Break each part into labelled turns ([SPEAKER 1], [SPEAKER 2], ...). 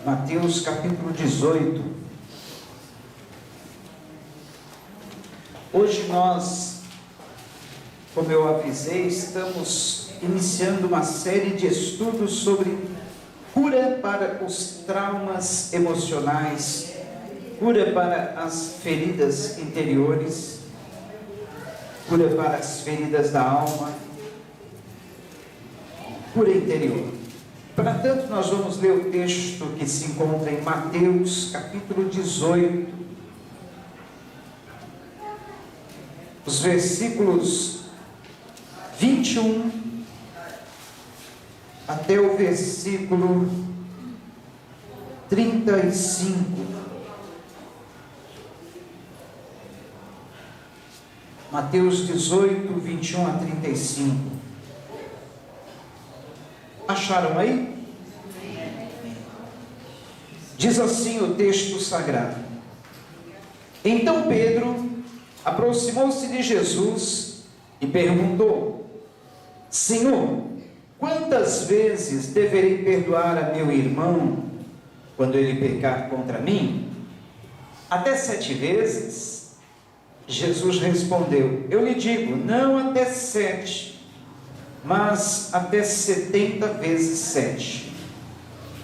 [SPEAKER 1] Mateus capítulo 18. Hoje nós, como eu avisei, estamos iniciando uma série de estudos sobre cura para os traumas emocionais, cura para as feridas interiores, cura para as feridas da alma, cura interior. Para tanto, nós vamos ler o texto que se encontra em Mateus capítulo 18, os versículos 21 até o versículo 35. Mateus 18, 21 a 35. Acharam aí? Diz assim o texto sagrado: Então Pedro aproximou-se de Jesus e perguntou: Senhor, quantas vezes deverei perdoar a meu irmão quando ele pecar contra mim? Até 7 vezes? Jesus respondeu: Eu lhe digo, não até 7, mas até 70 vezes 7.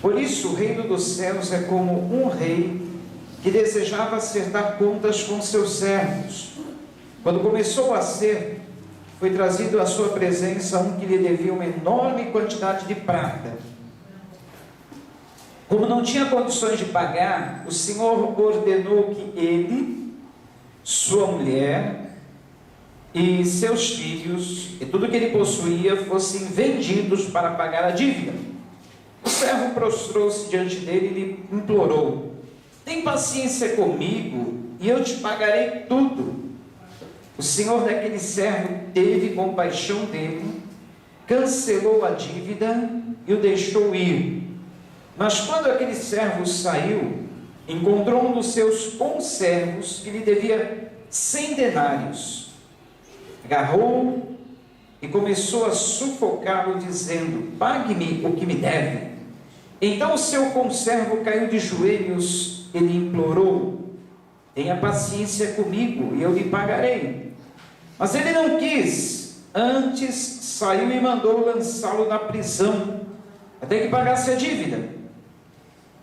[SPEAKER 1] Por isso o reino dos céus é como um rei que desejava acertar contas com seus servos. Quando começou o acerto, foi trazido à sua presença um que lhe devia uma enorme quantidade de prata. Como não tinha condições de pagar, o Senhor ordenou que ele, sua mulher e seus filhos e tudo que ele possuía fossem vendidos para pagar a dívida. O servo prostrou-se diante dele e lhe implorou: Tem paciência comigo e eu te pagarei tudo. O senhor daquele servo teve compaixão dele, cancelou a dívida e o deixou ir. Mas quando aquele servo saiu, encontrou um dos seus conservos que lhe devia 100 denários. Agarrou e começou a sufocá-lo, dizendo: Pague-me o que me deve. Então o seu conservo caiu de joelhos e lhe implorou: Tenha paciência comigo e eu lhe pagarei. Mas ele não quis, antes saiu e mandou lançá-lo na prisão, até que pagasse a dívida.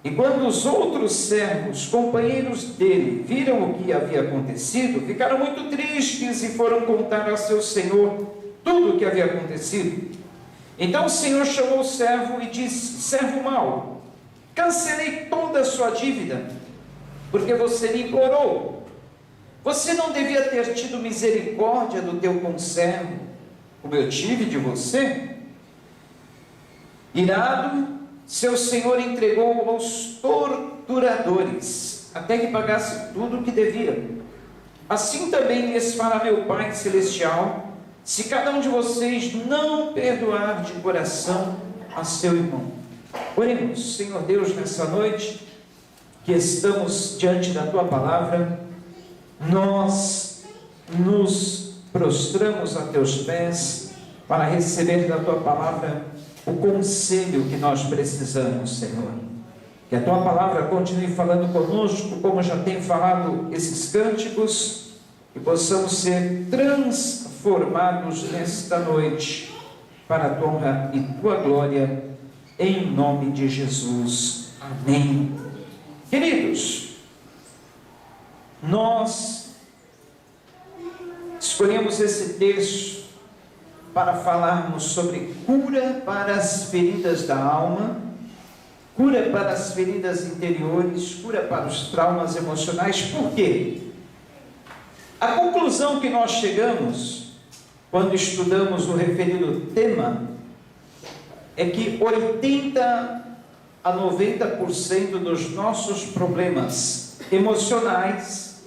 [SPEAKER 1] E quando os outros servos, companheiros dele, viram o que havia acontecido, ficaram muito tristes e foram contar a seu senhor tudo o que havia acontecido. Então o senhor chamou o servo e disse: Servo mau, cancelei toda a sua dívida, porque você me implorou. Você não devia ter tido misericórdia do teu conservo, como eu tive de você? Irado, seu senhor entregou aos torturadores, até que pagasse tudo o que devia. Assim também lhes fará meu Pai Celestial, se cada um de vocês não perdoar de coração a seu irmão. Oremos. Senhor Deus, nessa noite que estamos diante da Tua Palavra, nós nos prostramos a Teus pés para receber da Tua Palavra o conselho que nós precisamos, Senhor. Que a Tua Palavra continue falando conosco, como já tem falado esses cânticos, e possamos ser transformados nesta noite, para a Tua honra e Tua glória, em nome de Jesus. Amém. Queridos, nós escolhemos esse texto para falarmos sobre cura para as feridas da alma, cura para as feridas interiores, cura para os traumas emocionais. Por quê? A conclusão que nós chegamos, quando estudamos o referido tema, é que 80 a 90% dos nossos problemas emocionais,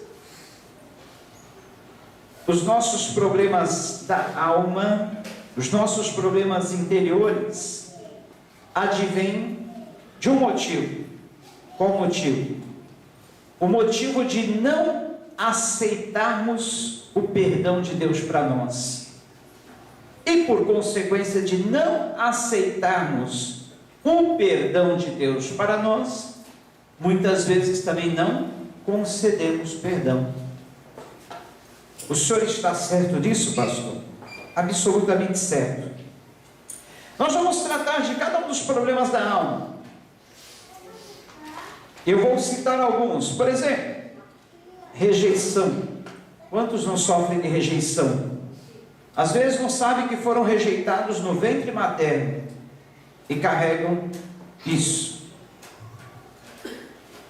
[SPEAKER 1] os nossos problemas da alma, os nossos problemas interiores, advêm de um motivo. Qual motivo? O motivo de não aceitarmos o perdão de Deus para nós. E por consequência de não aceitarmos o perdão de Deus para nós, muitas vezes também não concedemos perdão. O senhor está certo disso, pastor? Absolutamente certo. Nós vamos tratar de cada um dos problemas da alma. Eu vou citar alguns. Por exemplo, rejeição. Quantos não sofrem de rejeição? Às vezes não sabem que foram rejeitados no ventre materno e carregam isso.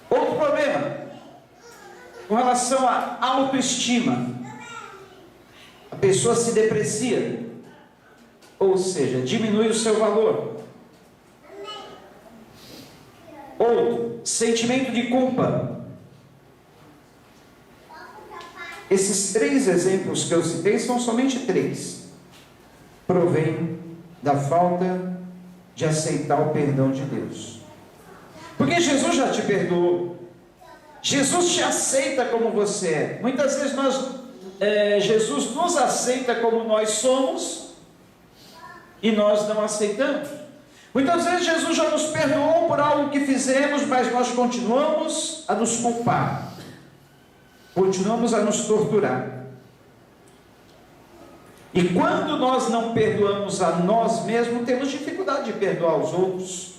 [SPEAKER 1] Outro problema, com relação à autoestima. A pessoa se deprecia, ou seja, diminui o seu valor. Outro, sentimento de culpa. Esses 3 exemplos que eu citei são somente 3. Provém da falta de aceitar o perdão de Deus. Porque Jesus já te perdoou. Jesus te aceita como você é. Muitas vezes Jesus nos aceita como nós somos e nós não aceitamos. Muitas vezes Jesus já nos perdoou por algo que fizemos, mas nós continuamos a nos culpar, continuamos a nos torturar. E quando nós não perdoamos a nós mesmos, temos dificuldade de perdoar os outros.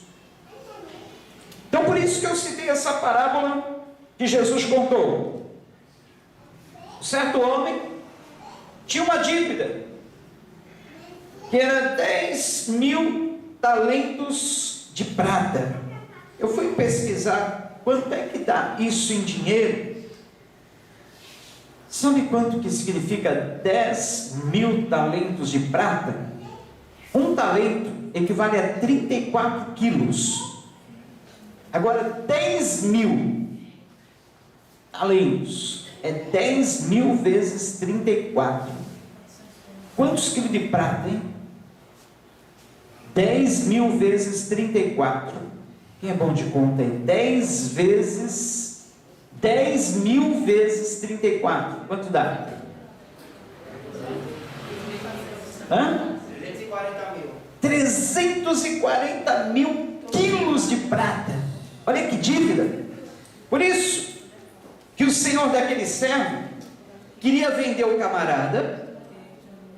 [SPEAKER 1] Então por isso que eu citei essa parábola que Jesus contou. Um certo homem tinha uma dívida que era 10.000 talentos de prata. Eu fui pesquisar quanto é que dá isso em dinheiro. Sabe quanto que significa 10.000 talentos de prata? Um talento equivale a 34 quilos. Agora 10.000 talentos é 10.000 vezes 34. Quantos quilos de prata, hein? 10.000 vezes 34. Quem é bom de conta aí? 10.000 vezes 34. Quanto dá? 340 mil quilos de prata. Olha que dívida. Por isso que o senhor daquele servo queria vender o camarada,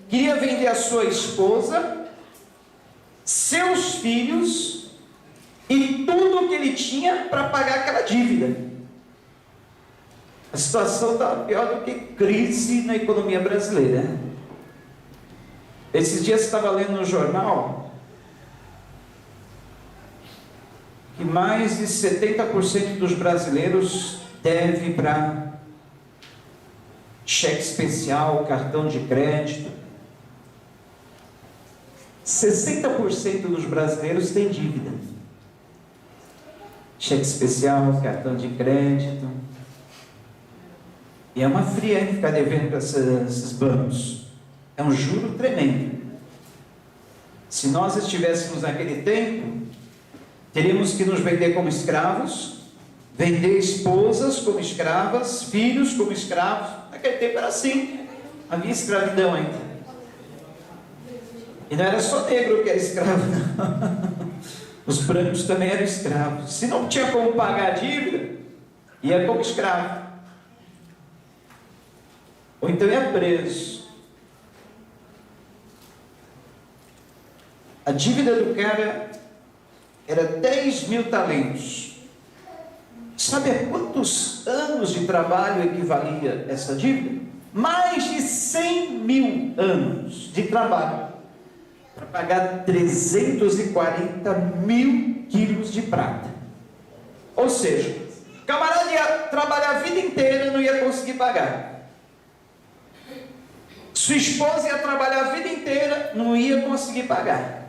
[SPEAKER 1] queria vender a sua esposa, seus filhos e tudo o que ele tinha para pagar aquela dívida. A situação estava pior do que crise na economia brasileira. Esses dias eu estava lendo no jornal que mais de 70% dos brasileiros deve para cheque especial, cartão de crédito. 60% dos brasileiros têm dívida. Cheque especial, cartão de crédito. E é uma fria ficar devendo para esses bancos. É um juro tremendo. Se nós estivéssemos naquele tempo, teríamos que nos vender como escravos, vender esposas como escravas, filhos como escravos. Naquele tempo era assim. Havia escravidão ainda. E não era só negro que era escravo, não. Os brancos também eram escravos. Se não tinha como pagar a dívida, ia como escravo. Ou então ia preso. A dívida do cara era 10.000 talentos. Sabe a quantos anos de trabalho equivalia essa dívida? Mais de 100.000 anos de trabalho para pagar 340 mil quilos de prata. Ou seja, o camarada ia trabalhar a vida inteira e não ia conseguir pagar. Sua esposa ia trabalhar a vida inteira, não ia conseguir pagar.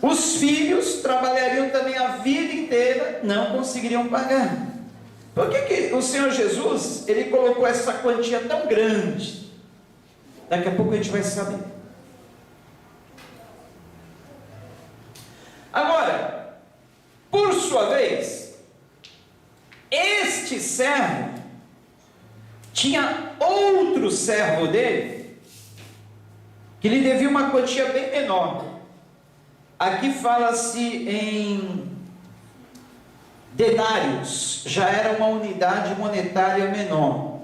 [SPEAKER 1] Os filhos trabalhariam também a vida inteira, não conseguiriam pagar. Por que o Senhor Jesus, Ele colocou essa quantia tão grande? Daqui a pouco a gente vai saber. Agora, por sua vez, este servo tinha outro servo dele que lhe devia uma quantia bem menor. Aqui fala-se em denários já era uma unidade monetária menor.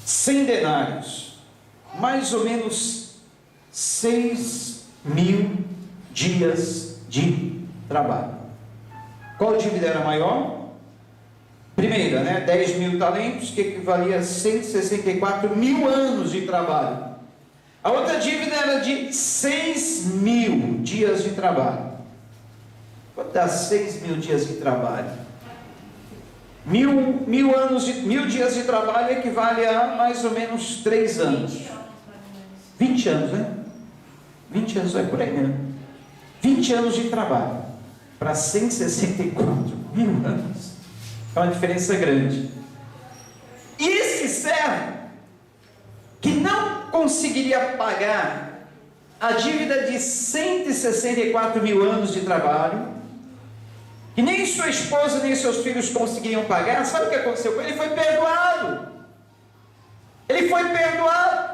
[SPEAKER 1] 100 denários, mais ou menos 6.000 dias de trabalho. Qual dívida era maior? Primeira, 10.000 talentos, que equivalia a 164.000 anos de trabalho. A outra dívida era de 6.000 dias de trabalho. Quanto dá 6.000 dias de trabalho? 1.000 dias de trabalho equivale a mais ou menos 3 anos. 20 anos, né? 20 anos é por aí mesmo. 20 anos de trabalho para 164.000 anos. É uma diferença grande. E esse servo, que não conseguiria pagar a dívida de 164.000 anos de trabalho, que nem sua esposa nem seus filhos conseguiriam pagar, sabe o que aconteceu com ele? Ele foi perdoado. Ele foi perdoado.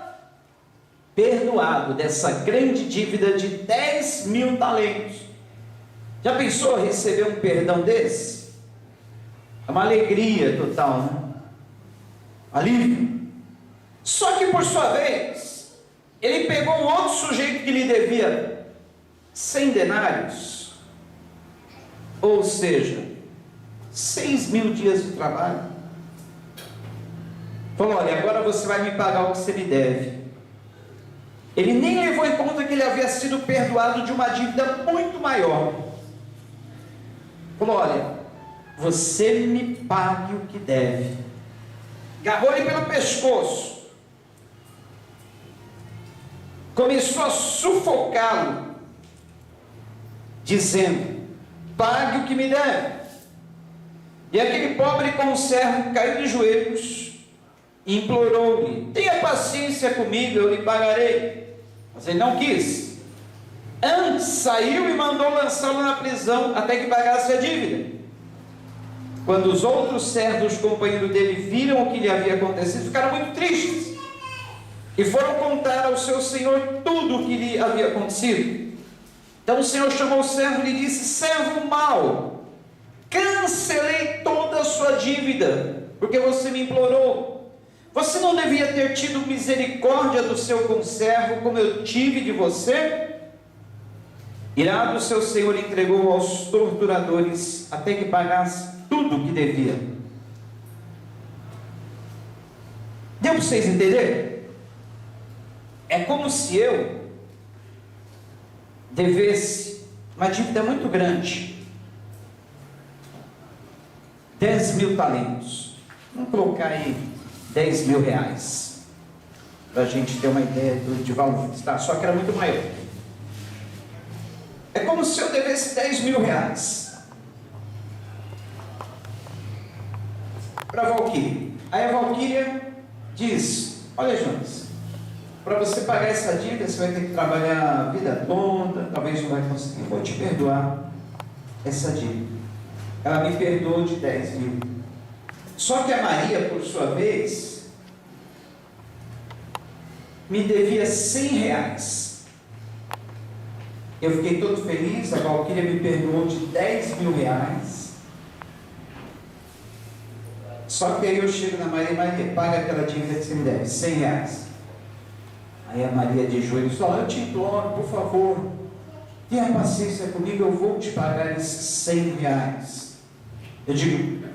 [SPEAKER 1] Perdoado dessa grande dívida de 10.000 talentos. Já pensou receber um perdão desse? É uma alegria total, né? Alívio. Só que por sua vez, ele pegou um outro sujeito que lhe devia 100 denários, ou seja, 6.000 dias de trabalho. Falou: olha, agora você vai me pagar o que você me deve. Ele nem levou em conta que ele havia sido perdoado de uma dívida muito maior. Falou: olha, você me pague o que deve. Agarrou ele pelo pescoço, começou a sufocá-lo, dizendo: pague o que me deve. E aquele pobre conservo caiu de joelhos e implorou-lhe: tenha paciência comigo, eu lhe pagarei. Mas ele não quis. Antes saiu e mandou lançá-lo na prisão até que pagasse a dívida. Quando os outros servos, companheiros dele, viram o que lhe havia acontecido, ficaram muito tristes e foram contar ao seu senhor tudo o que lhe havia acontecido. Então o senhor chamou o servo e lhe disse: servo mau, cancelei toda a sua dívida, porque você me implorou. Você não devia ter tido misericórdia do seu conservo, como eu tive de você? Irado, seu senhor entregou aos torturadores até que pagasse tudo o que devia. Deu para vocês entenderem? É como se eu devesse uma dívida muito grande, 10.000 talentos. Vamos colocar aí 10.000 reais, para a gente ter uma ideia de valores, tá? Só que era muito maior. É como se eu devesse 10.000 reais para a Valquíria. Aí a Valquíria diz: olha, Jonas, para você pagar essa dívida, você vai ter que trabalhar a vida toda, talvez não vai conseguir, vou te perdoar essa dívida. Ela me perdoou de 10.000. Só que a Maria, por sua vez, me devia 100 reais. Eu fiquei todo feliz, a Valquíria me perdoou de 10.000 reais. Só que aí eu chego na Maria: Maria, paga aquela dívida que você me deve, 100 reais. Aí a Maria de joelhos fala: eu te imploro, por favor, tenha paciência comigo, eu vou te pagar esses 100 reais. Eu digo: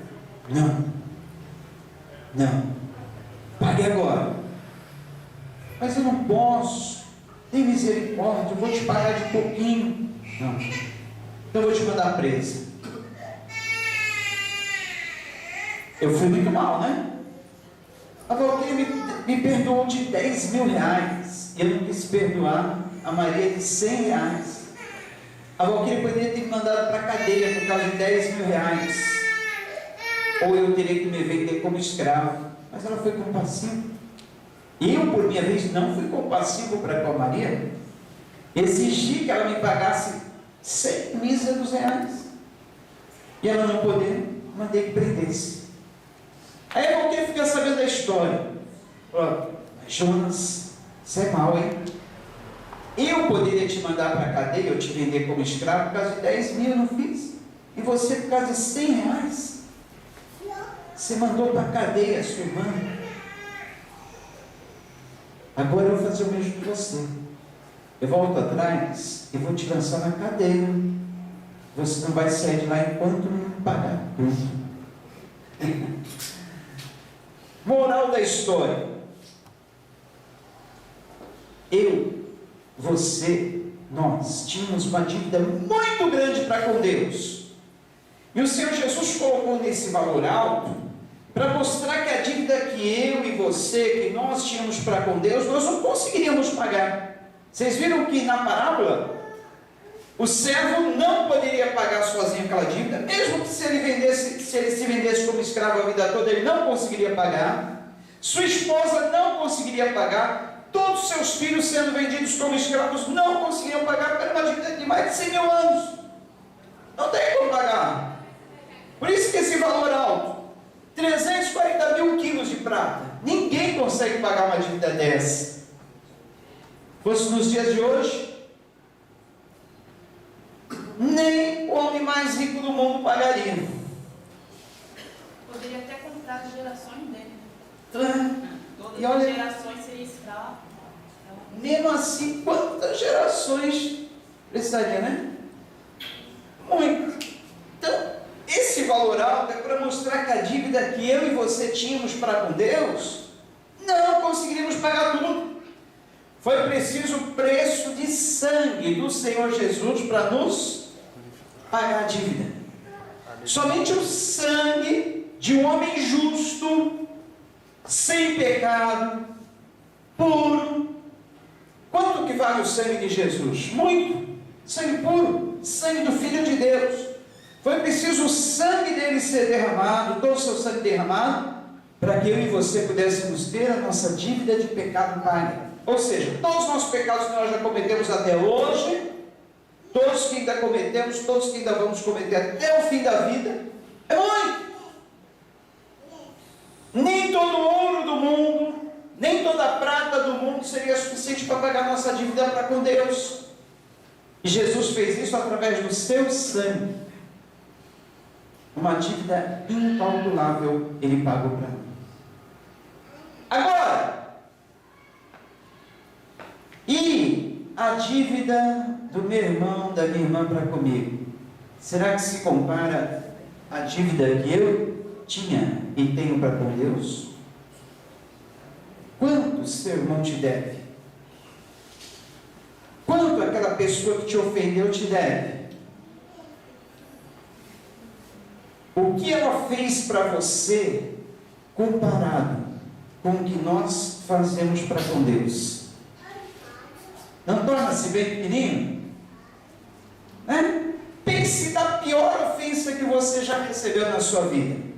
[SPEAKER 1] não, pague agora. Mas eu não posso, tem misericórdia, eu vou te pagar de pouquinho. Não, então eu vou te mandar presa. Eu fui muito mal, né? A Valquíria me perdoou de 10.000 reais, e eu não quis perdoar a Maria de 100 reais. A Valquíria poderia ter me mandado para a cadeia por causa de 10.000 reais, ou eu teria que me vender como escravo. Mas ela foi compassiva. Eu, por minha vez, não fui compassivo para com a Maria. Exigi que ela me pagasse 100 míseros reais, e ela não poder, mandei que prendesse. Aí a Valquíria fica sabendo da história. Jonas, você é mau, hein? Eu poderia te mandar para a cadeia, eu te vender como escravo por causa de 10.000, eu não fiz. E você, por causa de 100 reais, você mandou para a cadeia a sua irmã. Agora eu vou fazer o mesmo que você. Eu volto atrás e vou te lançar na cadeia. Você não vai sair de lá enquanto não pagar tudo. Moral da história. Eu, você, nós tínhamos uma dívida muito grande para com Deus. E o Senhor Jesus colocou nesse valor alto para mostrar que a dívida que eu e você, que nós tínhamos para com Deus, nós não conseguiríamos pagar. Vocês viram que na parábola o servo não poderia pagar sozinho aquela dívida, mesmo que se ele se vendesse como escravo a vida toda, ele não conseguiria pagar. Sua esposa não conseguiria pagar. Todos os seus filhos sendo vendidos como escravos não conseguiriam pagar, porque era uma dívida de mais de 100 mil anos. Não tem como pagar. Por isso que esse valor alto, 340 mil quilos de prata, ninguém consegue pagar uma dívida dessa. Fosse nos dias de hoje, nem o homem mais rico do mundo pagaria.
[SPEAKER 2] Poderia até comprar as gerações dele. Todas
[SPEAKER 1] E olha,
[SPEAKER 2] as gerações seriam escravos.
[SPEAKER 1] Mesmo assim, quantas gerações precisaria, né? Muito. Então, esse valor alto é para mostrar que a dívida que eu e você tínhamos para com Deus, não conseguiríamos pagar tudo. Foi preciso o preço de sangue do Senhor Jesus para nos pagar a dívida. Somente o sangue de um homem justo, sem pecado, puro. Quanto que vale o sangue de Jesus? Muito. Sangue puro, sangue do Filho de Deus. Foi preciso o sangue dele ser derramado, todo o seu sangue derramado, para que eu e você pudéssemos ter a nossa dívida de pecado paga. Ou seja, todos os nossos pecados que nós já cometemos até hoje, todos que ainda cometemos, todos que ainda vamos cometer até o fim da vida, é muito. Nem todo o ouro do mundo, nem toda a prata do mundo seria suficiente para pagar nossa dívida para com Deus. E Jesus fez isso através do seu sangue. Uma dívida incalculável Ele pagou para mim. Agora, e a dívida do meu irmão, da minha irmã para comigo? Será que se compara à dívida que eu tinha e tenho para com Deus? Quanto seu irmão te deve? Quanto aquela pessoa que te ofendeu te deve? O que ela fez para você comparado com o que nós fazemos para com Deus? Não torna-se bem pequenino? Né? Pense na pior ofensa que você já recebeu na sua vida.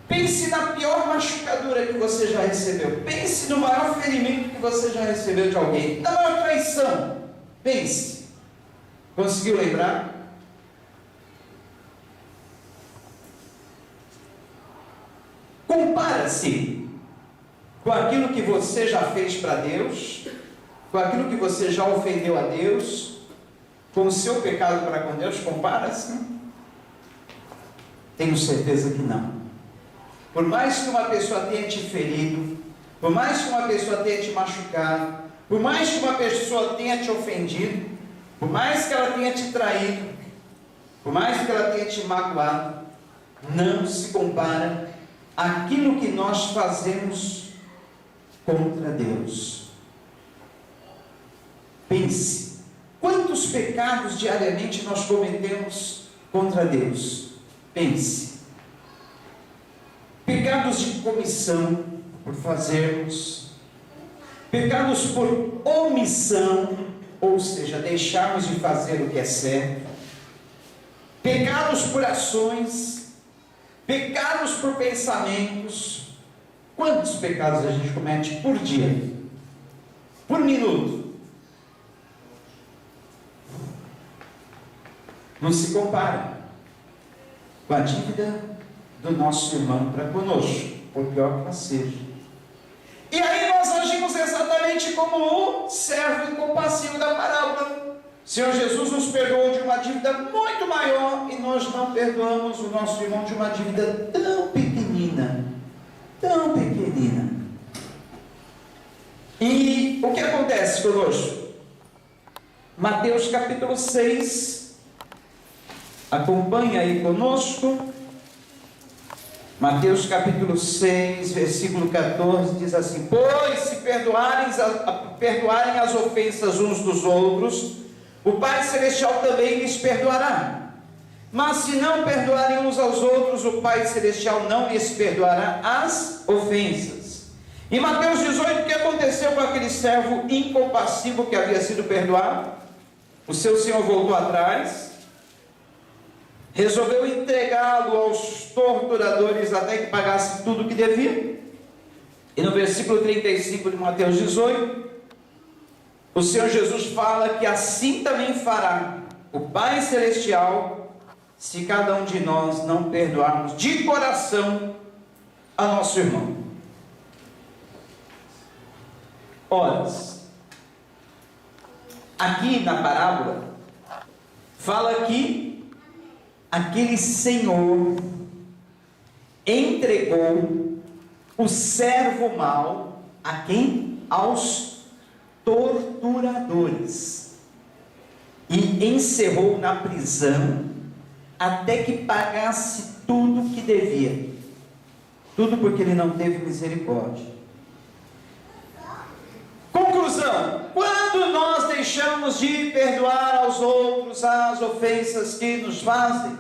[SPEAKER 1] Pense na pior machucadura que você já recebeu. Pense no maior ferimento que você já recebeu de alguém. Na maior traição. Pense. Conseguiu lembrar? Compara-se com aquilo que você já fez para Deus, com aquilo que você já ofendeu a Deus, com o seu pecado para com Deus. Compara-se? Tenho certeza que não. Por mais que uma pessoa tenha te ferido, por mais que uma pessoa tenha te machucado, por mais que uma pessoa tenha te ofendido, por mais que ela tenha te traído, por mais que ela tenha te magoado, não se compara àquilo que nós fazemos contra Deus. Pense, quantos pecados diariamente nós cometemos contra Deus? Pense. Pecados de comissão, por fazermos, pecados por omissão, ou seja, deixarmos de fazer o que é certo, pecados por ações, pecados por pensamentos. Quantos pecados a gente comete por dia? Por minuto? Não se compara com a dívida do nosso irmão para conosco, por pior que ela seja. E aí nós agimos exatamente como o servo incompassível da parábola. O Senhor Jesus nos perdoou de uma dívida muito maior e nós não perdoamos o nosso irmão de uma dívida tão pequenina. Tão pequenina. E o que acontece conosco? Mateus capítulo 6. Acompanha aí conosco. Mateus capítulo 6, versículo 14, diz assim: pois se perdoarem as ofensas uns dos outros, o Pai Celestial também lhes perdoará. Mas se não perdoarem uns aos outros, o Pai Celestial não lhes perdoará as ofensas. Em Mateus 18, o que aconteceu com aquele servo incompassível que havia sido perdoado? O seu senhor voltou atrás, resolveu entregá-lo aos torturadores até que pagasse tudo o que devia. E no versículo 35 de Mateus 18, o Senhor Jesus fala que assim também fará o Pai Celestial, se cada um de nós não perdoarmos de coração a nosso irmão. Ora, aqui na parábola, fala que aquele senhor entregou o servo mau a quem? Aos torturadores, e encerrou na prisão até que pagasse tudo o que devia. Tudo porque ele não teve misericórdia. Conclusão: quando nós deixamos de perdoar aos outros as ofensas que nos fazem,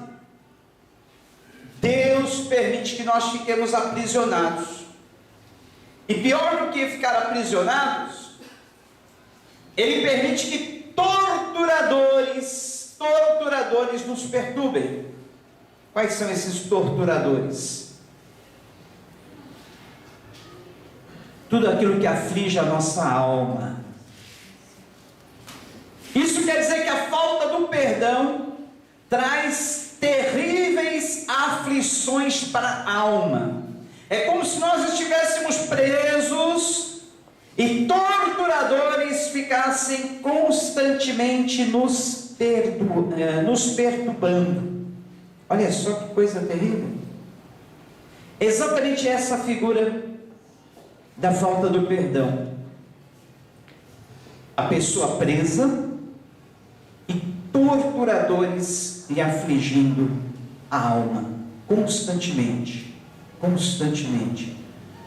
[SPEAKER 1] Deus permite que nós fiquemos aprisionados. E pior do que ficar aprisionados, Ele permite que torturadores nos perturbem. Quais são esses torturadores? Tudo aquilo que aflige a nossa alma. Isso quer dizer que a falta do perdão traz terríveis aflições para a alma. É como se nós estivéssemos presos e torturadores ficassem constantemente nos perturbando. Olha só que coisa terrível. Exatamente essa figura da falta do perdão. A pessoa presa e torturadores lhe afligindo a alma constantemente.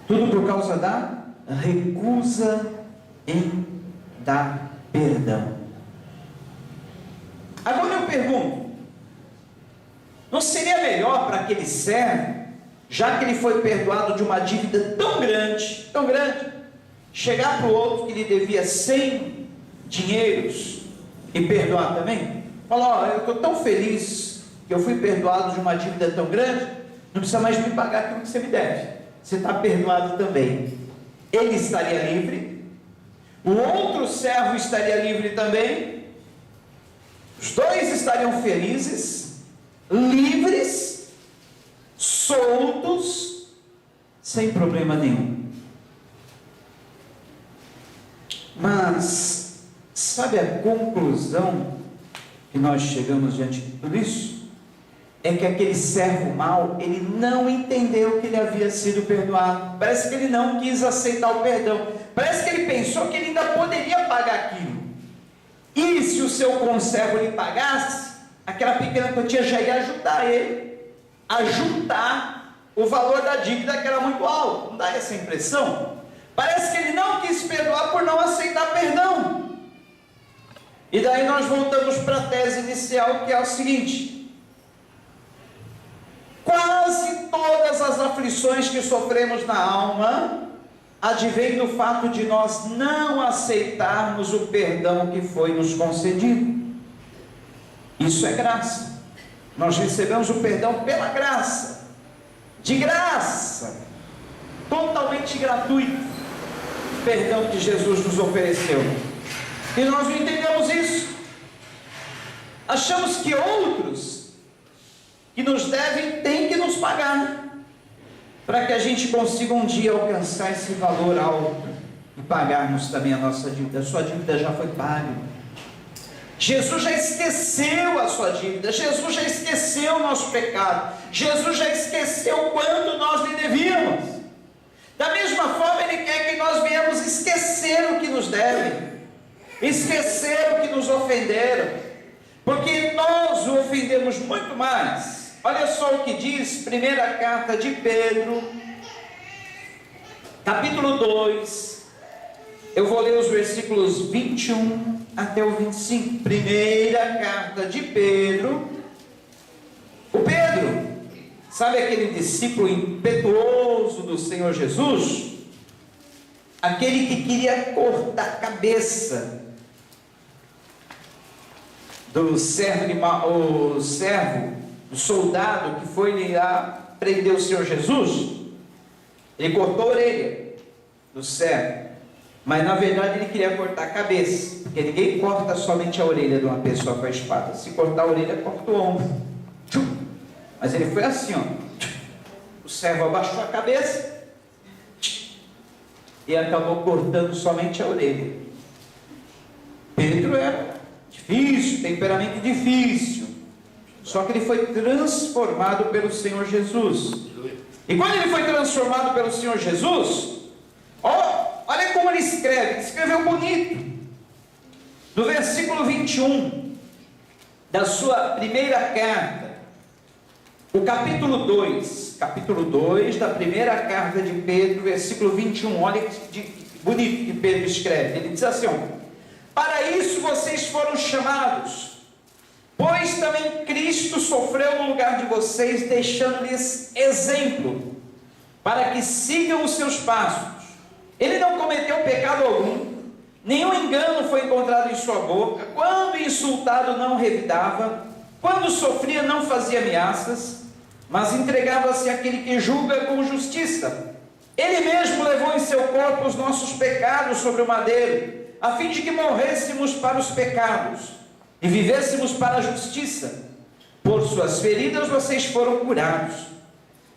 [SPEAKER 1] Tudo por causa da recusa em dar perdão. Agora eu pergunto: não seria melhor para aquele servo, já que ele foi perdoado de uma dívida tão grande, chegar para o outro que lhe devia 100 dinheiros e perdoar também? Falar: ó, eu estou tão feliz que eu fui perdoado de uma dívida tão grande, não precisa mais me pagar aquilo que você me deve, você está perdoado também. Ele estaria livre, o outro servo estaria livre também, os dois estariam felizes, livres, soltos, sem problema nenhum. Mas sabe a conclusão que nós chegamos diante de tudo isso? É que aquele servo mau, ele não entendeu que ele havia sido perdoado. Parece que ele não quis aceitar o perdão. Parece que ele pensou que ele ainda poderia pagar aquilo. E se o seu conservo lhe pagasse, aquela pequena quantia já ia ajudar ele a juntar o valor da dívida, que era muito alto. Não dá essa impressão? Parece que ele não quis perdoar por não aceitar perdão. E daí nós voltamos para a tese inicial, que é o seguinte: quase todas as aflições que sofremos na alma advêm do fato de nós não aceitarmos o perdão que foi nos concedido. Isso é graça. Nós recebemos o perdão pela graça, de graça, totalmente gratuito, o perdão que Jesus nos ofereceu. E nós não entendemos isso. Achamos que outros que nos devem têm que nos pagar, para que a gente consiga um dia alcançar esse valor alto e pagarmos também a nossa dívida. A sua dívida já foi paga. Jesus já esqueceu a sua dívida, Jesus já esqueceu o nosso pecado, Jesus já esqueceu quanto nós lhe devíamos. Da mesma forma, Ele quer que nós venhamos esquecer o que nos devem, esquecer o que nos ofenderam, porque nós o ofendemos muito mais. Olha só o que diz primeira carta de Pedro, capítulo 2, eu vou ler os versículos 21 até o 25, primeira carta de Pedro. O Pedro, sabe aquele discípulo impetuoso do Senhor Jesus? Aquele que queria cortar a cabeça do servo, do soldado que foi lá prender o Senhor Jesus. Ele cortou a orelha do servo, mas na verdade ele queria cortar a cabeça, porque ninguém corta somente a orelha de uma pessoa com a espada. Se cortar a orelha, corta o ombro. Mas ele foi assim, ó. O servo abaixou a cabeça e acabou cortando somente a orelha. Pedro era difícil, temperamento difícil, só que ele foi transformado pelo Senhor Jesus. E quando ele foi transformado pelo Senhor Jesus, olha como ele escreveu bonito. No versículo 21 da sua primeira carta, o capítulo 2 da primeira carta de Pedro, versículo 21, olha que bonito que Pedro escreve. Ele diz assim, para isso vocês foram chamados, pois também Cristo sofreu no lugar de vocês, deixando-lhes exemplo, para que sigam os seus passos. Ele não cometeu pecado algum, nenhum engano foi encontrado em sua boca, quando insultado não revidava, quando sofria não fazia ameaças, mas entregava-se àquele que julga com justiça. Ele mesmo levou em seu corpo os nossos pecados sobre o madeiro, a fim de que morrêssemos para os pecados e vivêssemos para a justiça. Por suas feridas vocês foram curados,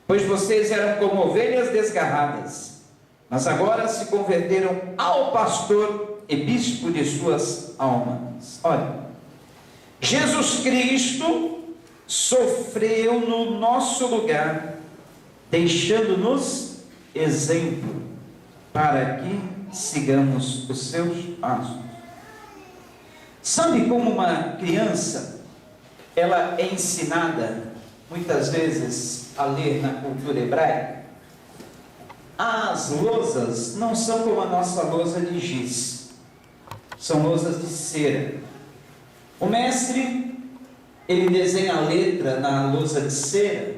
[SPEAKER 1] pois vocês eram como ovelhas desgarradas, mas agora se converteram ao pastor e bispo de suas almas. Olha, Jesus Cristo sofreu no nosso lugar, deixando-nos exemplo, para que sigamos os seus passos. Sabe como uma criança, ela é ensinada, muitas vezes, a ler na cultura hebraica? As lousas não são como a nossa lousa de giz, são lousas de cera. O mestre, ele desenha a letra na lousa de cera,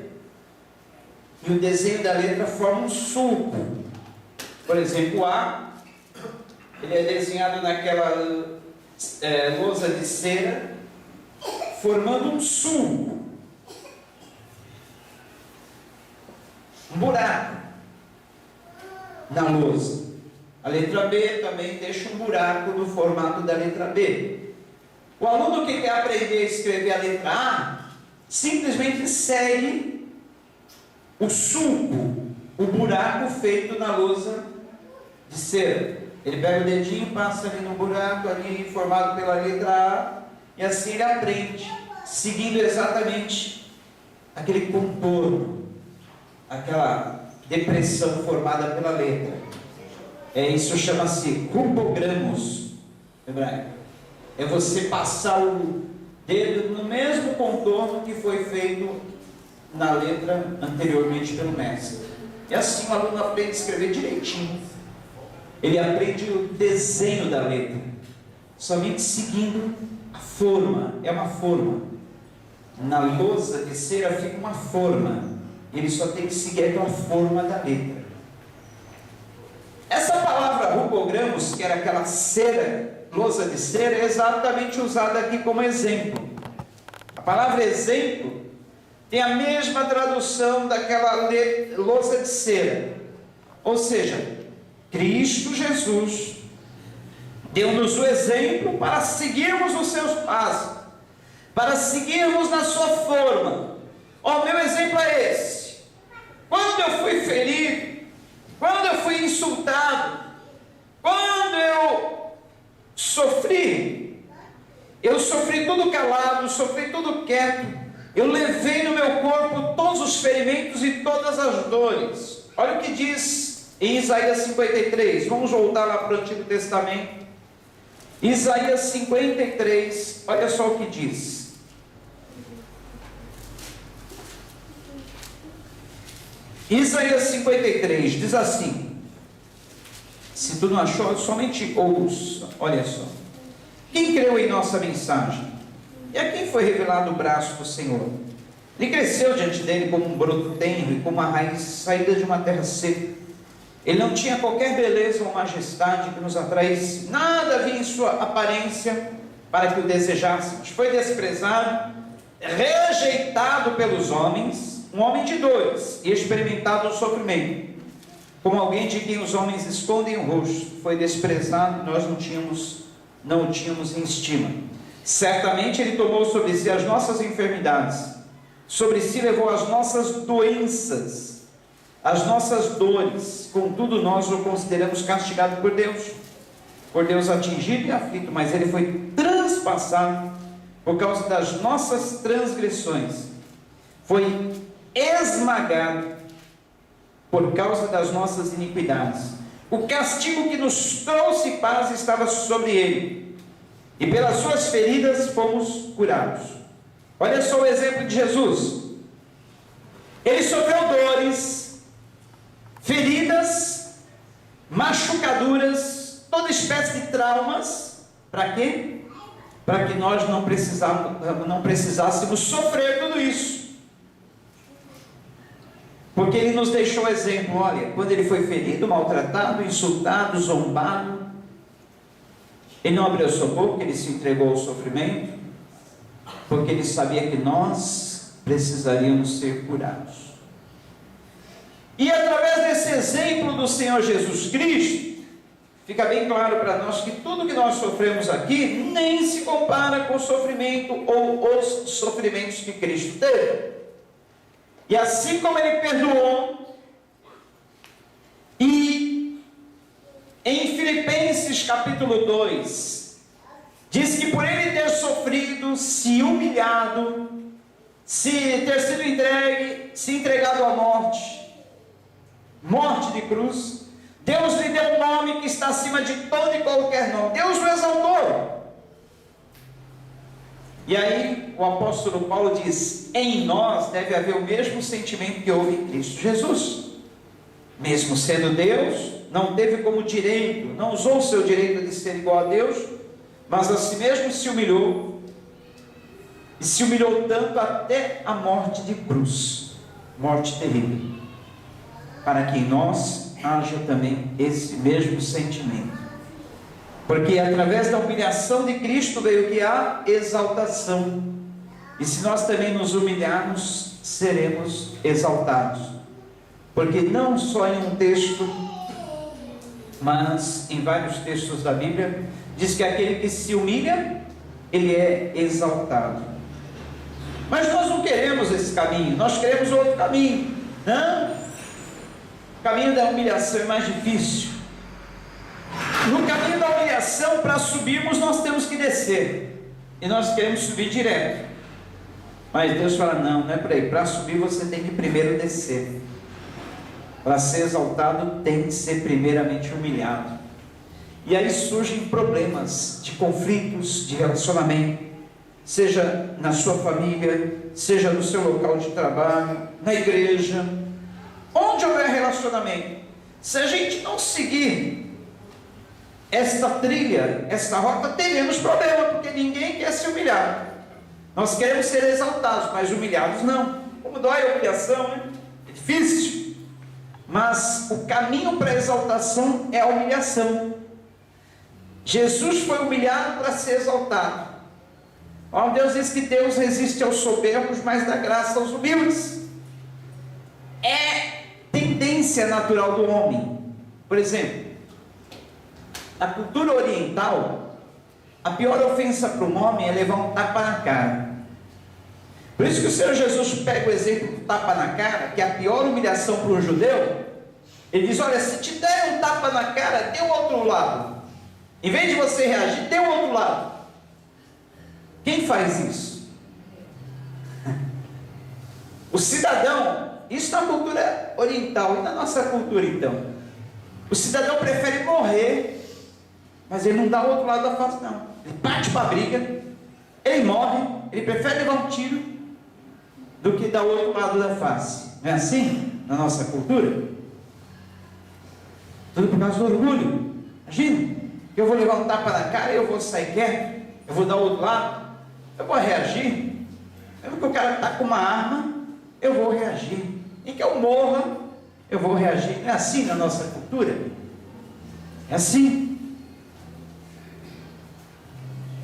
[SPEAKER 1] e o desenho da letra forma um sulco. Por exemplo, o A, ele é desenhado naquela lousa de cera, formando um sulco, um buraco na lousa. A letra B também deixa um buraco no formato da letra B. O aluno que quer aprender a escrever a letra A, simplesmente segue o sulco, o buraco feito na lousa de cera. Ele pega o dedinho, passa ali no buraco, ali formado pela letra A, e assim ele aprende, seguindo exatamente aquele contorno, aquela depressão formada pela letra. Isso chama-se rubogramos hebraico. É você passar o dedo no mesmo contorno que foi feito na letra anteriormente pelo mestre. E assim o aluno aprende a escrever direitinho. Ele aprende o desenho da letra, somente seguindo a forma. É uma forma. Na lousa de cera fica uma forma. Ele só tem que seguir aquela forma da letra. Essa palavra rubogramos, que era aquela cera, lousa de cera, é exatamente usada aqui como exemplo. A palavra exemplo tem a mesma tradução daquela lousa de cera. Ou seja, Cristo Jesus deu-nos o exemplo para seguirmos os seus passos, para seguirmos na sua forma. Meu exemplo é esse. Quando eu fui ferido, quando eu fui insultado, quando eu sofri, Eu sofri tudo calado, sofri tudo quieto. Eu levei no meu corpo todos os ferimentos e todas as dores. Olha o que diz em Isaías 53. Vamos voltar lá para o Antigo Testamento. Isaías 53, olha só o que diz. Isaías 53 diz assim: se tu não achou, somente ouça. Olha só. Quem creu em nossa mensagem? E a quem foi revelado o braço do Senhor? Ele cresceu diante dele como um broto tenro e como uma raiz saída de uma terra seca. Ele não tinha qualquer beleza ou majestade que nos atraísse. Nada havia em sua aparência para que o desejássemos. Foi desprezado, rejeitado pelos homens, um homem de dores e experimentado o sofrimento, como alguém de quem os homens escondem o rosto. Foi desprezado, nós não o tínhamos em estima. Certamente ele tomou sobre si as nossas enfermidades, sobre si levou as nossas doenças, as nossas dores. Contudo nós o consideramos castigado por Deus atingido e aflito, mas ele foi transpassado por causa das nossas transgressões, foi esmagado por causa das nossas iniquidades. O castigo que nos trouxe paz estava sobre ele, e pelas suas feridas fomos curados. Olha só o exemplo de Jesus. Ele sofreu dores, feridas, machucaduras, toda espécie de traumas. Para quê? Para que nós não precisássemos sofrer tudo isso. Porque ele nos deixou exemplo. Olha, quando ele foi ferido, maltratado, insultado, zombado, ele não abriu a sua boca, ele se entregou ao sofrimento, porque ele sabia que nós precisaríamos ser curados. E através desse exemplo do Senhor Jesus Cristo, fica bem claro para nós que tudo que nós sofremos aqui nem se compara com o sofrimento ou os sofrimentos que Cristo teve. E assim como ele perdoou, e em Filipenses capítulo 2, diz que por ele ter sofrido, se humilhado, se ter sido se entregado à morte de cruz, Deus lhe deu um nome que está acima de todo e qualquer nome. Deus o exaltou. E aí o apóstolo Paulo diz: em nós deve haver o mesmo sentimento que houve em Cristo Jesus. Mesmo sendo Deus, não teve como direito, não usou o seu direito de ser igual a Deus, mas a si mesmo se humilhou, e se humilhou tanto até a morte de cruz, morte terrível, para que em nós haja também esse mesmo sentimento. Porque através da humilhação de Cristo veio que há exaltação, e se nós também nos humilharmos, seremos exaltados. Porque não só em um texto, mas em vários textos da Bíblia, diz que aquele que se humilha, ele é exaltado. Mas nós não queremos esse caminho, nós queremos outro caminho. Não? O caminho da humilhação é mais difícil. No caminho da humilhação, para subirmos, nós temos que descer, e nós queremos subir direto. Mas Deus fala: não é por aí. Para subir você tem que primeiro descer. Para ser exaltado tem que ser primeiramente humilhado. E aí surgem problemas de conflitos, de relacionamento, seja na sua família, seja no seu local de trabalho, na igreja, onde houver relacionamento. Se a gente não seguir esta trilha, esta rota, teremos problema, porque ninguém quer se humilhar. Nós queremos ser exaltados, mas humilhados não. Como dói a humilhação, né? É difícil. Mas o caminho para a exaltação é a humilhação. Jesus foi humilhado para ser exaltado. Deus diz que Deus resiste aos soberbos, mas dá graça aos humildes. É tendência natural do homem. Por exemplo, na cultura oriental, a pior ofensa para um homem é levar um tapa na cara. Por isso que o Senhor Jesus pega o exemplo do tapa na cara, que é a pior humilhação para um judeu. Ele diz: olha, se te der um tapa na cara, dê o outro lado. Em vez de você reagir, dê o outro lado. Quem faz isso? O cidadão, isso na cultura oriental e na nossa cultura então. O cidadão prefere morrer, mas ele não dá o outro lado da face não. Ele parte para a briga, ele morre, ele prefere levar um tiro do que dar o outro lado da face. Não é assim na nossa cultura? Tudo por causa do orgulho. Imagina, que eu vou levar um tapa na cara e eu vou sair quieto, eu vou dar o outro lado, eu vou reagir. Mesmo que o cara está com uma arma, eu vou reagir. E que eu morra, eu vou reagir. Não é assim na nossa cultura? É assim.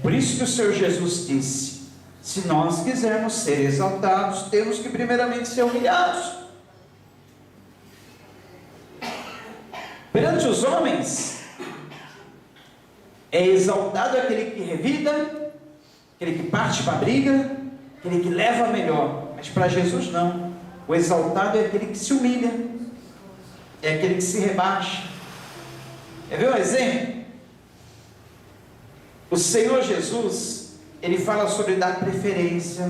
[SPEAKER 1] Por isso que o Senhor Jesus disse: se nós quisermos ser exaltados, temos que primeiramente ser humilhados. Perante os homens, é exaltado aquele que revida, aquele que parte para a briga, aquele que leva a melhor. Mas para Jesus não. O exaltado é aquele que se humilha, é aquele que se rebaixa. Quer ver um exemplo? O Senhor Jesus, Ele fala sobre dar preferência,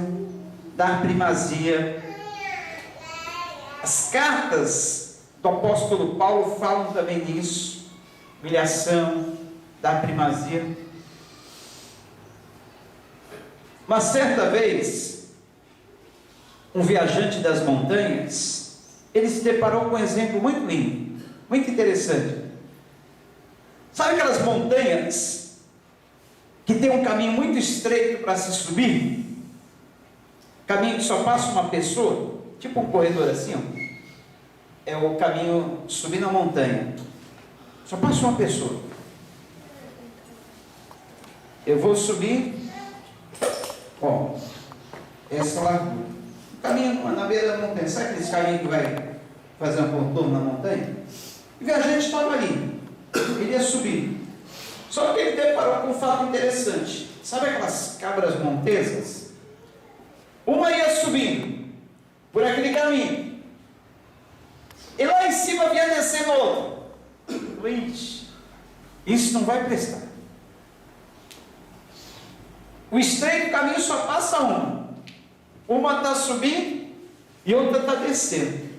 [SPEAKER 1] dar primazia. As cartas do apóstolo Paulo falam também nisso. Humilhação, dar primazia. Uma certa vez, um viajante das montanhas, ele se deparou com um exemplo muito lindo, muito interessante. Sabe aquelas montanhas que tem um caminho muito estreito para se subir? Caminho que só passa uma pessoa, tipo um corredor assim, ó. É o caminho subir na montanha, só passa uma pessoa. Eu vou subir, ó, essa largura. O caminho na beira da montanha, sabe aquele caminho que vai fazer um contorno na montanha? O viajante estava ali, ele ia subir. Só que ele deparou com um fato interessante. Sabe aquelas cabras montesas? Uma ia subindo por aquele caminho, e lá em cima vinha descendo outra. Ixi, isso não vai prestar. O estreito caminho só passa uma. Uma está subindo e outra está descendo.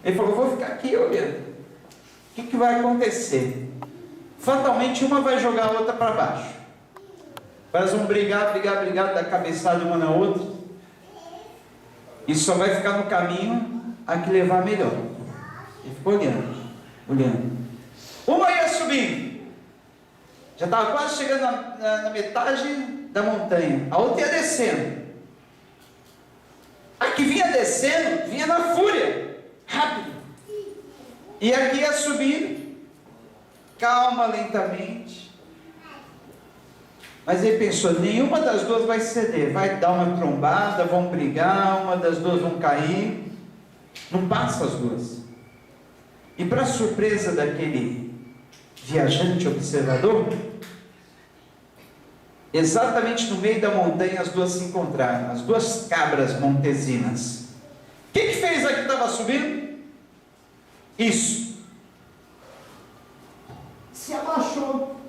[SPEAKER 1] Ele falou: vou ficar aqui olhando. O que vai acontecer? Fatalmente uma vai jogar a outra para baixo. Elas vão brigar, dar cabeçada uma na outra. E só vai ficar no caminho a que levar melhor. Ele ficou olhando. Uma ia subindo, já estava quase chegando na metade da montanha. A outra ia descendo. A que vinha descendo, vinha na fúria, rápido. E aqui ia subindo, calma, lentamente. Mas ele pensou: nenhuma das duas vai ceder, vai dar uma trombada, vão brigar, uma das duas vão cair. Não passa as duas. E para surpresa daquele viajante observador, exatamente no meio da montanha as duas se encontraram, as duas cabras montesinas. O que fez a que estava subindo? Isso. Se abaixou.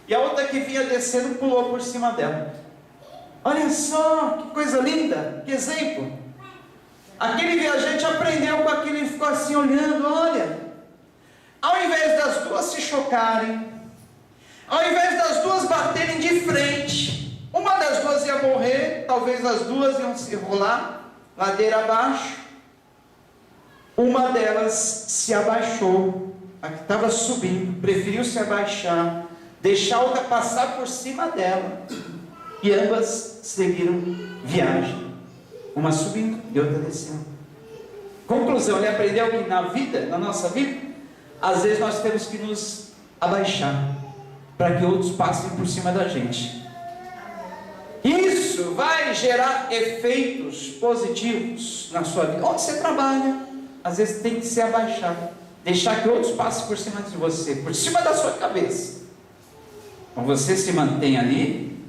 [SPEAKER 1] E a outra que vinha descendo pulou por cima dela. Olha só, que coisa linda, que exemplo. Aquele viajante aprendeu com aquilo e ficou assim olhando, olha. Ao invés das duas se chocarem, ao invés das duas baterem de frente, uma das duas ia morrer, talvez as duas iam se rolar, ladeira abaixo. Uma delas se abaixou, a que estava subindo, preferiu se abaixar, deixar a outra passar por cima dela, e ambas seguiram viagem, uma subindo e outra descendo. Conclusão, ele aprendeu que na vida, na nossa vida, às vezes nós temos que nos abaixar, para que outros passem por cima da gente. Isso vai gerar efeitos positivos na sua vida. Onde você trabalha, às vezes tem que se abaixar, deixar que outros passem por cima de você, por cima da sua cabeça. Então você se mantém ali,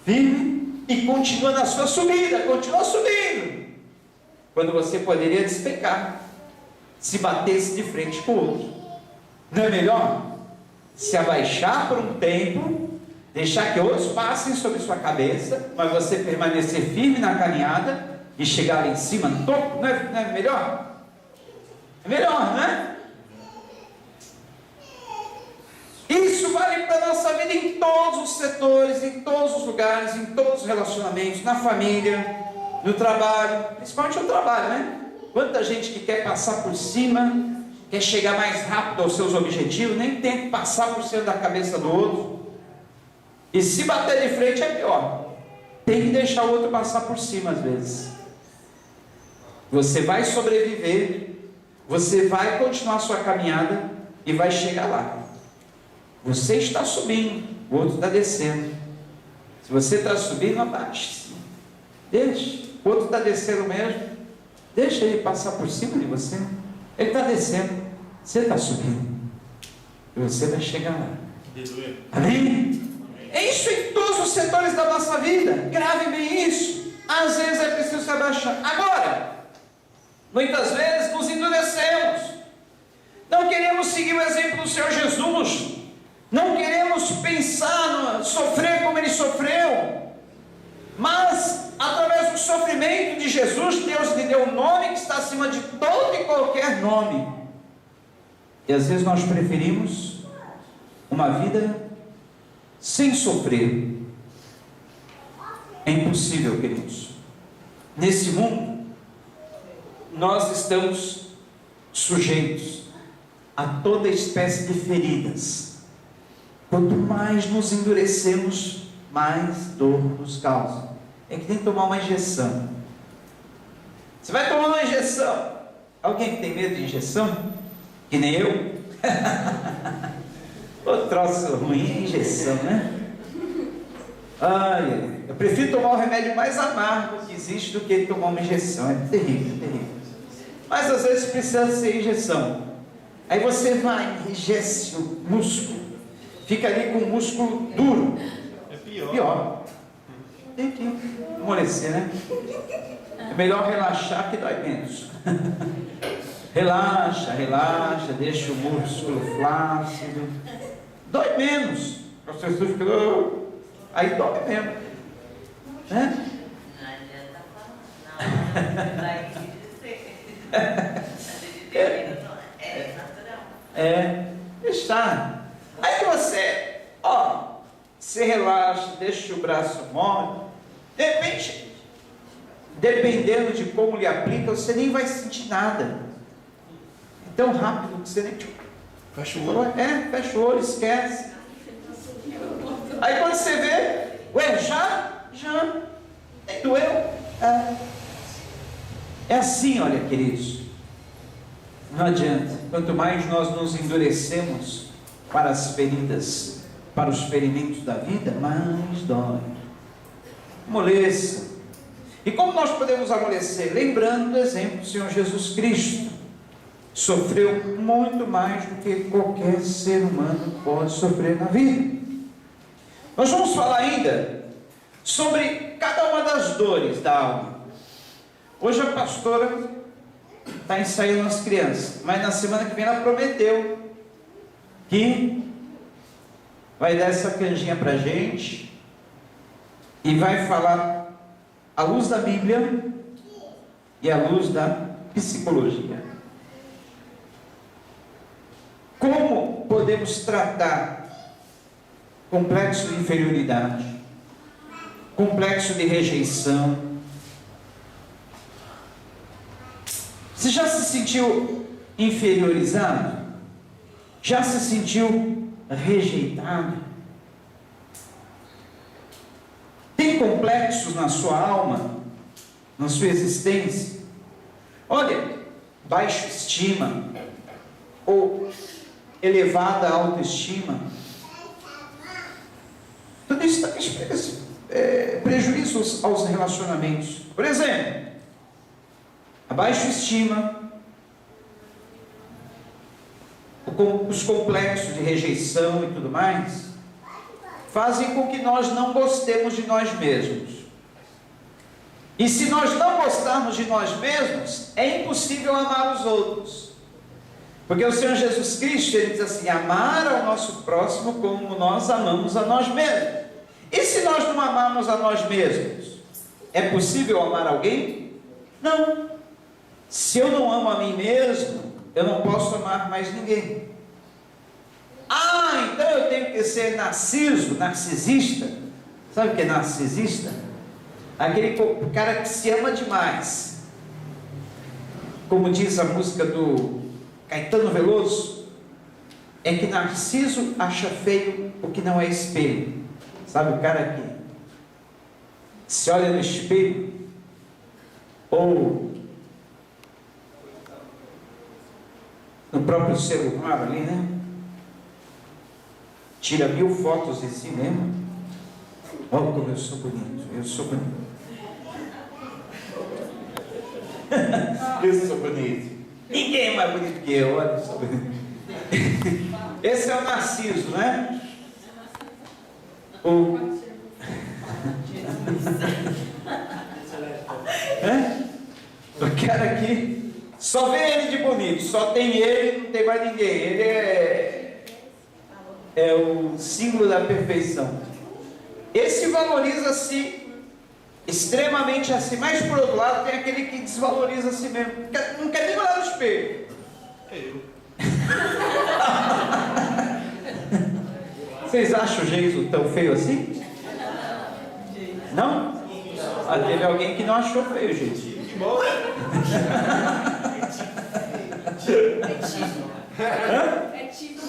[SPEAKER 1] firme, e continua na sua subida, continua subindo, quando você poderia despecar, se batesse de frente com o outro. Não é melhor se abaixar por um tempo, deixar que outros passem sobre sua cabeça, mas você permanecer firme na caminhada e chegar lá em cima, no topo, não é melhor? É melhor, não é? Isso vale para a nossa vida em todos os setores, em todos os lugares, em todos os relacionamentos, na família, no trabalho, principalmente no trabalho, né? Quanta gente que quer passar por cima, quer chegar mais rápido aos seus objetivos, nem tem que passar por cima da cabeça do outro. E se bater de frente é pior. Tem que deixar o outro passar por cima às vezes. Você vai sobreviver, você vai continuar a sua caminhada e vai chegar lá. Você está subindo, o outro está descendo. Se você está subindo, abaixe-se. Deixa. O outro está descendo mesmo. Deixa ele passar por cima de você. Ele está descendo. Você está subindo. E você vai chegar lá. Amém? É isso em todos os setores da nossa vida. Grave bem isso. Às vezes é preciso se abaixar. Agora, muitas vezes nos endurecemos. Não queremos seguir o exemplo do Senhor Jesus. Não queremos pensar, sofrer como Ele sofreu. Mas, através do sofrimento de Jesus, Deus lhe deu um nome que está acima de todo e qualquer nome. E às vezes nós preferimos uma vida sem sofrer. É impossível, queridos. Nesse mundo, nós estamos sujeitos a toda espécie de feridas. Quanto mais nos endurecemos, mais dor nos causa. É que nem tomar uma injeção. Você vai tomar uma injeção. Alguém que tem medo de injeção? Que nem eu? O troço ruim é injeção, né? Ai, eu prefiro tomar o remédio mais amargo que existe do que tomar uma injeção. É terrível, é terrível. Mas às vezes precisa ser injeção. Aí você vai, enrijece o músculo. Fica ali com o músculo duro.
[SPEAKER 3] É pior.
[SPEAKER 1] Pior. Tem que amolecer, né? É melhor relaxar que dói menos. Relaxa, relaxa, deixa o músculo flácido. Dói menos. A pessoa fica... Aí dói mesmo. Né?
[SPEAKER 2] Não adianta falar, não. Vai dizer. É natural.
[SPEAKER 1] Deixar. Aí você, se relaxa, deixa o braço mole. De repente, dependendo de como lhe aplica, você nem vai sentir nada. É tão rápido que você nem...
[SPEAKER 3] Fecha o olho.
[SPEAKER 1] Fecha o olho, esquece. Aí quando você vê, já, nem doeu. É assim, olha, queridos. Não adianta. Quanto mais nós nos endurecemos para as feridas, para os ferimentos da vida, mais dói. Amoleça. E como nós podemos amolecer? Lembrando do exemplo do Senhor Jesus Cristo. Sofreu muito mais do que qualquer ser humano pode sofrer na vida. Nós vamos falar ainda sobre cada uma das dores da alma. Hoje a pastora está ensaiando as crianças, mas na semana que vem ela prometeu que vai dar essa canjinha para a gente e vai falar à luz da Bíblia e à luz da psicologia. Como podemos tratar complexo de inferioridade, complexo de rejeição? Você já se sentiu inferiorizado? Já se sentiu rejeitado? Tem complexos na sua alma, na sua existência? Olha, baixa estima ou elevada autoestima, tudo isso traz prejuízos aos relacionamentos. Por exemplo, a baixa estima, os complexos de rejeição e tudo mais, fazem com que nós não gostemos de nós mesmos. E se nós não gostarmos de nós mesmos, é impossível amar os outros. Porque o Senhor Jesus Cristo, Ele diz assim: amar ao nosso próximo como nós amamos a nós mesmos. E se nós não amarmos a nós mesmos? É possível amar alguém? Não. Se eu não amo a mim mesmo, eu não posso amar mais ninguém. Ah, então eu tenho que ser narcisista. Sabe o que é narcisista? Aquele cara que se ama demais. Como diz a música do Caetano Veloso, é que Narciso acha feio o que não é espelho. Sabe o cara que se olha no espelho, ou no próprio celular ali, né? Tira 1000 fotos de si mesmo. Olha como eu sou bonito, eu sou bonito. Eu sou bonito. Ninguém é mais bonito que eu, olha, eu sou bonito. Esse é o Narciso, né? O cara aqui só vê ele de bonito, só tem ele, não tem mais ninguém. Ele é o símbolo da perfeição. Esse valoriza-se extremamente assim, mas por outro lado tem aquele que desvaloriza a si mesmo, não quer nem olhar no espelho.
[SPEAKER 3] Eu.
[SPEAKER 1] Vocês acham o Geiso tão feio assim? Não? Ah, teve alguém que não achou feio, gente.
[SPEAKER 3] Que bom.
[SPEAKER 2] É tipo.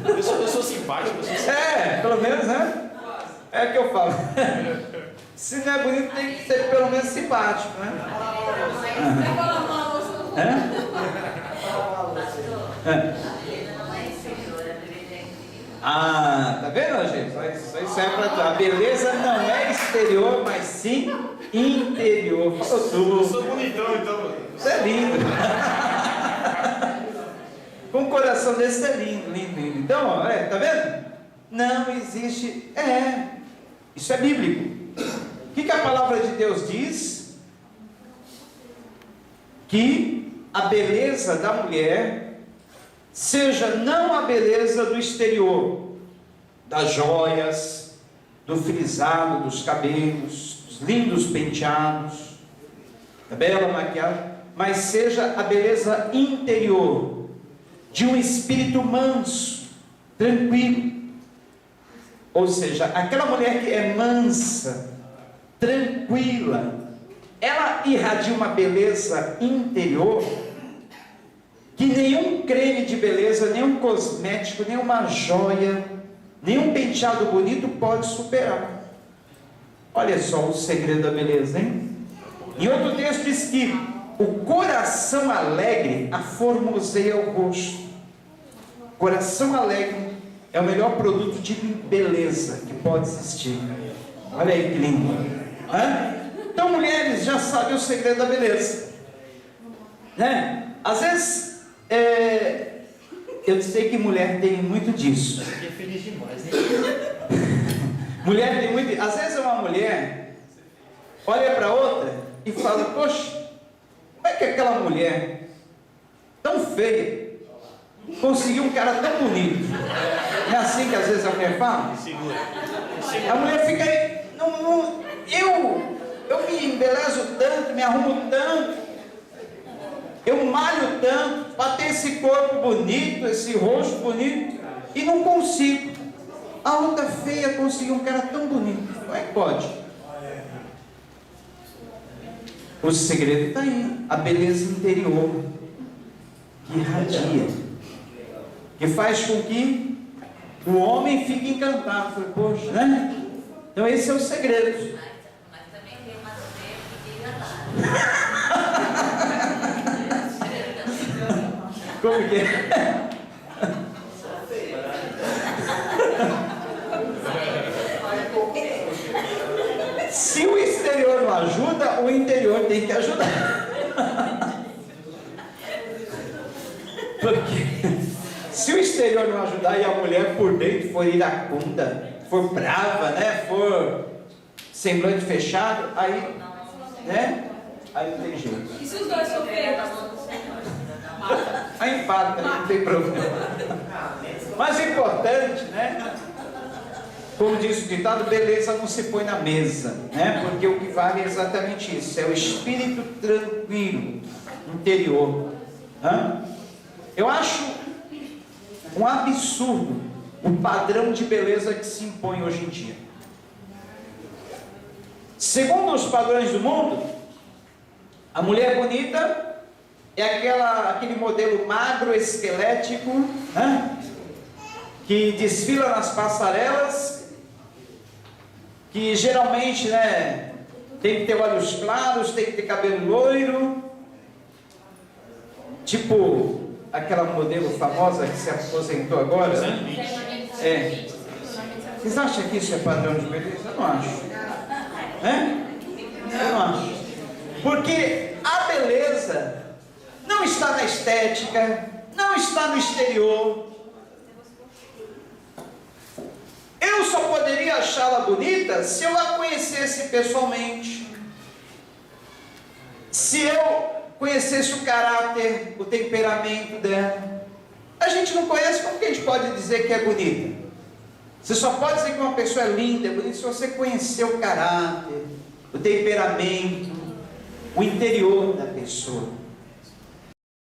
[SPEAKER 3] Eu sou simpático.
[SPEAKER 1] Pelo menos, né? É o que eu falo. Se não é bonito, tem que ser pelo menos simpático, né? Ah, tá vendo, gente? Isso é pra... A beleza não é exterior, mas sim interior. Falou tudo.
[SPEAKER 3] Eu sou bonitão, então.
[SPEAKER 1] Isso é lindo. Com um coração desse é lindo, lindo, lindo. Então, olha, tá vendo? Não existe. Isso é bíblico. O que a palavra de Deus diz? Que a beleza da mulher seja não a beleza do exterior, das joias, do frisado dos cabelos, dos lindos penteados, da bela maquiagem, mas seja a beleza interior, de um espírito manso, tranquilo. Ou seja, aquela mulher que é mansa, tranquila, ela irradia uma beleza interior que nenhum creme de beleza, nenhum cosmético, nenhuma joia, nenhum penteado bonito pode superar. Olha só o segredo da beleza, hein? Em outro texto diz que o coração alegre aformoseia o rosto. Coração alegre é o melhor produto de beleza que pode existir. Olha aí que lindo. Então, mulheres já sabem o segredo da beleza, né? Às vezes eu sei que mulher tem muito disso.
[SPEAKER 3] Fiquei feliz demais, hein?
[SPEAKER 1] Mulher tem muito. Às vezes uma mulher olha para outra e fala: poxa, como é que aquela mulher tão feia conseguiu um cara tão bonito? Não é assim que às vezes a mulher fala?
[SPEAKER 3] Segura.
[SPEAKER 1] A mulher fica aí, eu me embelezo tanto, me arrumo tanto, eu malho tanto para ter esse corpo bonito, esse rosto bonito, e não consigo. A outra feia conseguiu um cara tão bonito. Como é que pode? O segredo está aí, a beleza interior que irradia, que faz com que o homem fique encantado. Falei, poxa, né? Então esse é o segredo.
[SPEAKER 4] Mas também tem uma feia que
[SPEAKER 1] Como que é? Se o exterior não ajuda, o interior tem que ajudar. Porque se o exterior não ajudar e a mulher por dentro for iracunda, for brava, né, for semblante fechado, aí, né, aí não tem jeito.
[SPEAKER 2] E se os dois são feios?
[SPEAKER 1] Aí empata, não tem problema. Mas o importante, né, Como diz o ditado, beleza não se põe na mesa, né? Porque o que vale é exatamente isso, é o espírito tranquilo, interior. Eu acho um absurdo o padrão de beleza que se impõe hoje em dia. Segundo os padrões do mundo, a mulher bonita é aquele modelo magro, esquelético, que desfila nas passarelas, que geralmente, né, tem que ter olhos claros, tem que ter cabelo loiro, tipo aquela modelo famosa que se aposentou agora. É. Vocês acham que isso é padrão de beleza? Eu não acho. Eu não acho. Porque a beleza não está na estética, não está no exterior. Eu só poderia achá-la bonita se eu a conhecesse pessoalmente. Se eu conhecesse o caráter, o temperamento dela. A gente não conhece, como que a gente pode dizer que é bonita? Você só pode dizer que uma pessoa é linda, é bonita, se você conhecer o caráter, o temperamento, o interior da pessoa.